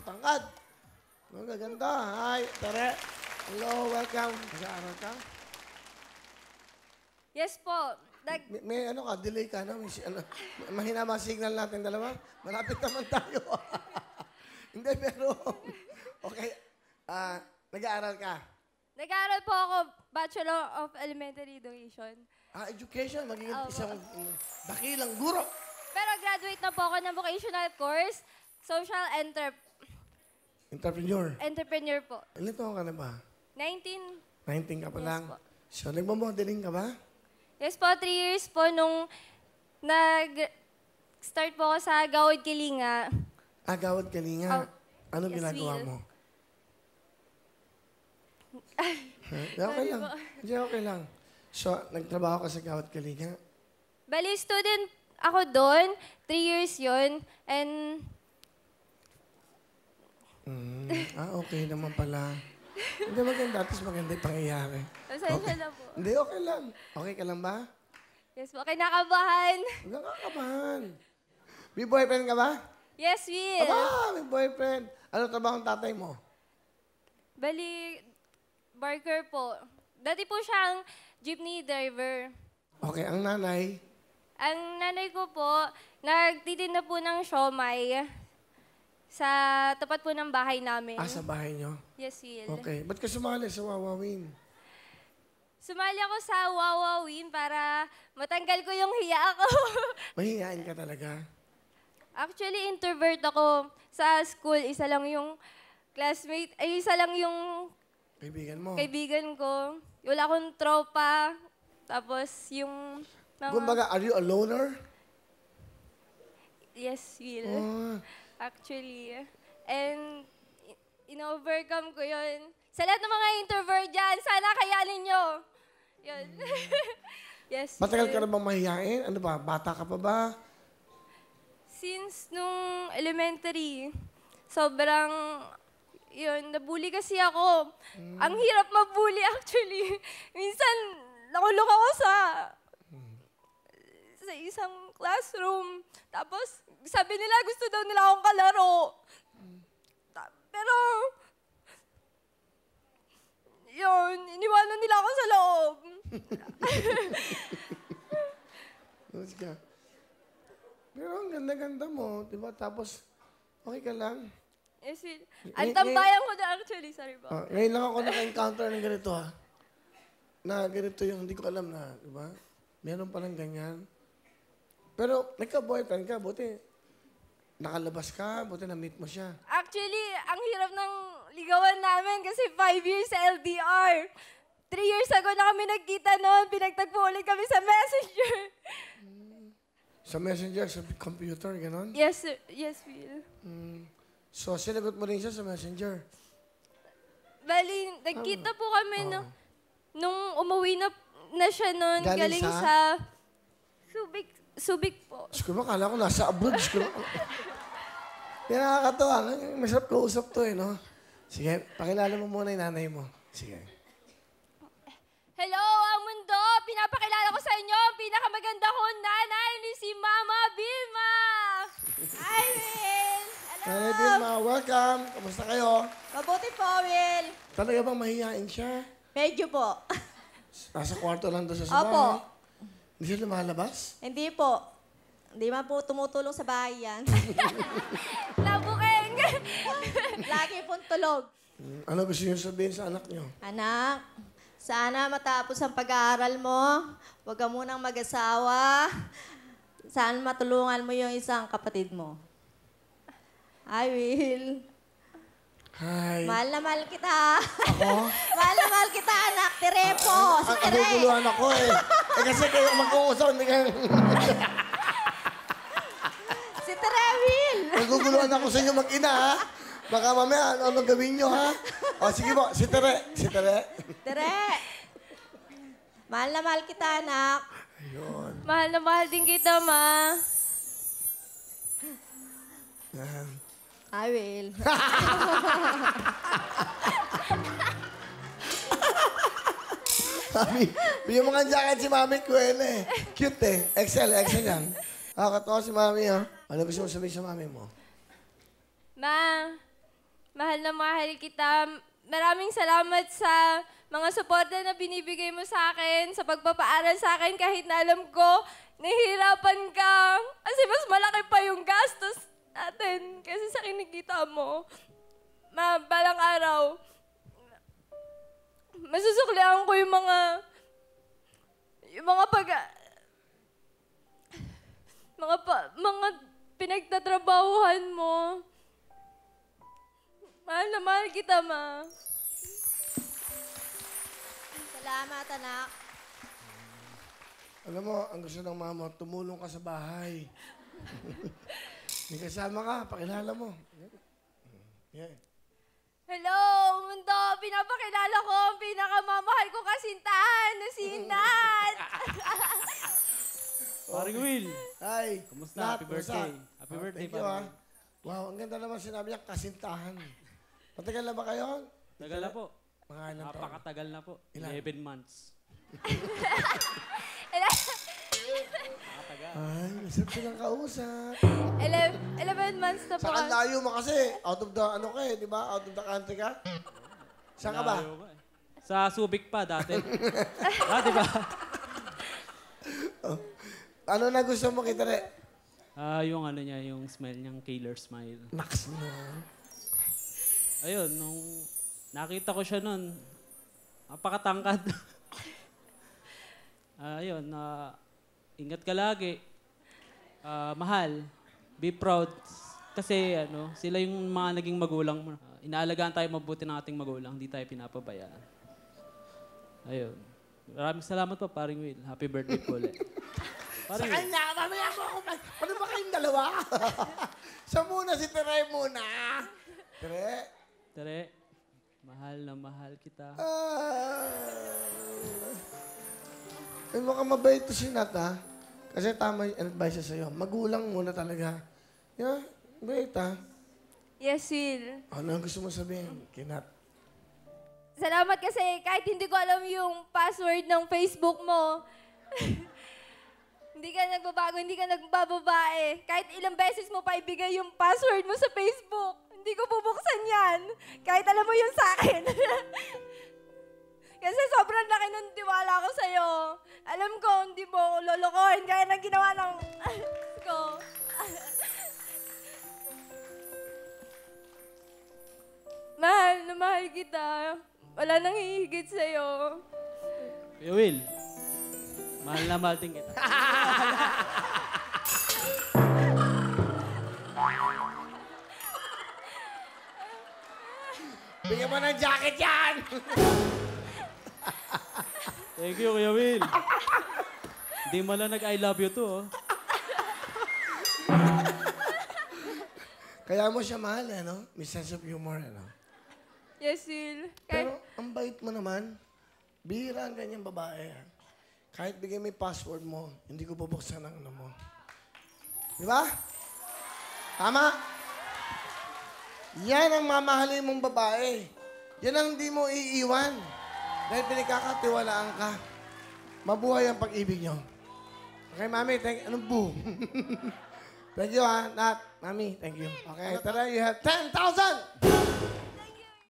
matangkad. Ang gaganda. Hi, Tere. Hello, welcome. Nag-aaral ka? Yes po. May ano ka, delay ka, no? Mahina ba signal natin dalawa? Malapit naman tayo. Hindi, pero... Okay. Nag-aaral ka? Nag-aaral po ako, Bachelor of Elementary Education. Education. Magiging isang dakilang guro. Pero graduate na po ako ng vocational course, Social Entrepreneur Entrepreneur po. Ilan taon ka na ba? 19. 19 ka pa Yes lang. po. So, nagmamodeling ka ba? Yes po, 3 years po nung nag-start po ako sa Gawad Kilinga. Gawad Kalinga. Ano yes, ginagawa Will. mo? Okay lang. Hindi, okay lang. So, nagtrabaho ka sa Gawad Kalinga? Bali, student ako doon. 3 years yun. And Okay naman pala. Hindi maganda. Tapos maganda yung pangyayari. pasensya na po. Hindi, okay lang. Okay ka lang ba? Yes po, kinakabahan. Huwag kang kakabahan. May boyfriend ka ba? Yes, Will. Aba, may boyfriend. Ano trabaho ang tatay mo? Bali, barker po. Dati po siyang jeepney driver. Okay, ang nanay. Ang nanay ko po, nagtitinda po ng siomay sa tapat po ng bahay namin. Sa bahay nyo? Yes, Will. Okay. Ba't ka sumali sa Wawawin? Sumali ako sa Wawawin para matanggal ko yung hiya ko. Mahihain ka talaga? Actually, introvert ako. Sa school, isa lang yung classmate, isa lang yung Kaibigan mo? kaibigan ko. Wala akong tropa. Tapos yung mga... Kumbaga, are you a loner? Yes, Will. Oh. Actually. And in-overcome ko yun. Sa lahat ng mga introvert dyan, sana kayanin nyo. Yun. Yes. Matagal ka Will. na bang mahihain? Ano ba? Bata ka pa ba? Since nung elementary, sobrang, yun, nabully kasi ako. Ang hirap mabully actually. Minsan, nakulong ako sa isang classroom. Tapos, sabi nila, gusto daw nila akong kalaro. Pero, yun, iniwanan nila ako sa loob. Tapos ka. Pero ang ganda-ganda mo, di ba? Tapos, okay ka lang. Yes, Will. Ang tambayan ko na actually, sorry po. Ngayon lang ako naka-encounter ng ganito, ha? Na ganito yung hindi ko alam na, di ba? Meron palang ganyan. Pero, nagka-boyfriend ka, buti. Nakalabas ka, buti na-meet mo siya. Actually, ang hirap ng ligawan namin kasi 5 years sa LDR. 3 years ago na kami nagkita noon, pinagtagpo ulit kami sa Messenger. Sa messenger, sa computer, gano'n? Yes, sir. Yes, Will. So, sinagot mo rin siya sa messenger. Bali, nagkita po kami nung umuwi na siya noon. Galing sa? sa Subic po. Diyos ko, akala ko nasa abroad. Diyos ko. Kaya nakakatawa. Masarap kausap to, eh, no? Sige, pakilala mo muna yung nanay mo. Sige. Hello, ang mundo! Pinapakilala ko sa inyo ang pinakamaganda kong nanay ni si Mama Vilma! Hi, Will! Hello! Nanay Vilma, welcome. Kamusta kayo? Mabuti po, Will. Talaga bang mahihain siya? Medyo po. Nasa kwarto lang doon sa Opo. bahay? Hindi siya lumalabas? Hindi po. Hindi man po tumutulong sa bahay yan. Nabukeng! Lagi pong tulog. Ano gusto niyo sabihin sa anak niyo? Anak, sana matapos ang pag-aaral mo. Huwag ka munang mag-asawa. Sana matulungan mo yung isang kapatid mo. Hi, Will. Hi. Mahal na mahal kita. Ako? Mahal na mahal kita, anak. Tere po. Si Tere. Naguguluhan ako eh. Kasi kayo mag-uusap, hindi kayo... Si Tere, Will. Naguguluhan ako sa inyo mag-ina, ha? Baka mamaya, ano gawin nyo, ha? O, sige po, si Tere. Si Tere. Tere. Mahal na mahal kita, anak. Ayun. Mahal na mahal din kita, Ma. Yan. I will. Mami, bigyan mo nga jacket si Mami Kuel eh. Cute eh. XL yan. Nakakatawa si Mami, ha? Ano gusto mo sabihin sa Mami mo? Ma, Mahal na mahal kita. Maraming salamat sa mga suporta na binibigay mo sa akin, sa pagpapaaral sa akin kahit na alam ko, nahihirapan ka. Kasi mas malaki pa yung gastos natin kasi sa kinikita mo. Balang araw, masusuklian ko yung mga pinagtatrabahuhan mo. Mahal na mahal kita, Ma. Salamat, anak. Alam mo, ang gusto ng mama, tumulong ka sa bahay. May kasama ka, pakilala mo. Yeah. Hello, mundo! Pinapakilala ko ang pinakamamahal ko kasintahan na si Nat! Paring Will, Hi. Kamusta? Nat, Happy birthday. kumusta? Happy birthday, Thank you, Paring. Wow, ang ganda naman sinabi niya, kasintahan. Matagal na ba kayo? tagal na po. Mga ilang taon? Napakatagal na po. Ilan? 11 months. Ay, masarap silang kausap. 11 months na po. Saan layo mo kasi? Out of the, ano ka eh, di ba? Out of the country ka? Saan ka ba? Layo ka eh. Sa Subic pa dati. Di ba? Ano na gusto mo kita rin? Yung ano niya, yung smile niyang killer smile. Naks mo. Ayun, nung nakita ko siya nun, napakatangkad. Ayun, ingat ka lagi. Mahal. Be proud. Kasi sila yung mga naging magulang mo. Inaalagaan tayo mabuti ng ating magulang, hindi tayo pinapabayaan. Ayun. Maraming salamat po, Paring Will. Happy birthday po ulit. Sa kanya, mamaya mo ako. Ano ba kayong dalawa? Siya muna, si Tere muna. Tere? Tere, mahal na mahal kita. Ay, mukhang mabait to si Nat, ha? Kasi tama yung advice niya sa'yo. Magulang muna talaga. Yeah, bait, ha? Yes, Will. Ano ang gusto mo sabihin kay Nat? Salamat kasi kahit hindi ko alam yung password ng Facebook mo, hindi ka nagbabago, hindi ka nagbababae. Kahit ilang beses mo pa ibigay yung password mo sa Facebook, hindi ko bubuksan yan. Kahit alam mo yun sa akin. Kasi sobrang laki ng tiwala ko sa'yo. Alam ko, hindi mo ako lolokohin kaya nang ginawa ng ko. Mahal na mahal kita. Wala nang hihigit sa'yo. Kuya Will, mahal na mahal din kita. Bigyan mo ng jacket yan! Thank you, Kuya Will. Hindi mo lang nag-I love you to, oh. Kaya mo siya mahal, ano? May sense of humor, ano? Yes, Will. Pero ang bait mo naman, bihira ang ganyang babae. Kahit bigay mo yung password mo, hindi ko bubuksan ang ano mo. Di ba? Tama? Yan ang mamahalin mong babae. Yan ang hindi mo iiwan. Dahil pinagkakatiwalaan ka. Mabuhay ang pag-ibig nyo. Okay, Mami, anong boo? Thank you, ha, Nat. Mami, thank you. Okay, tara, you have 10,000!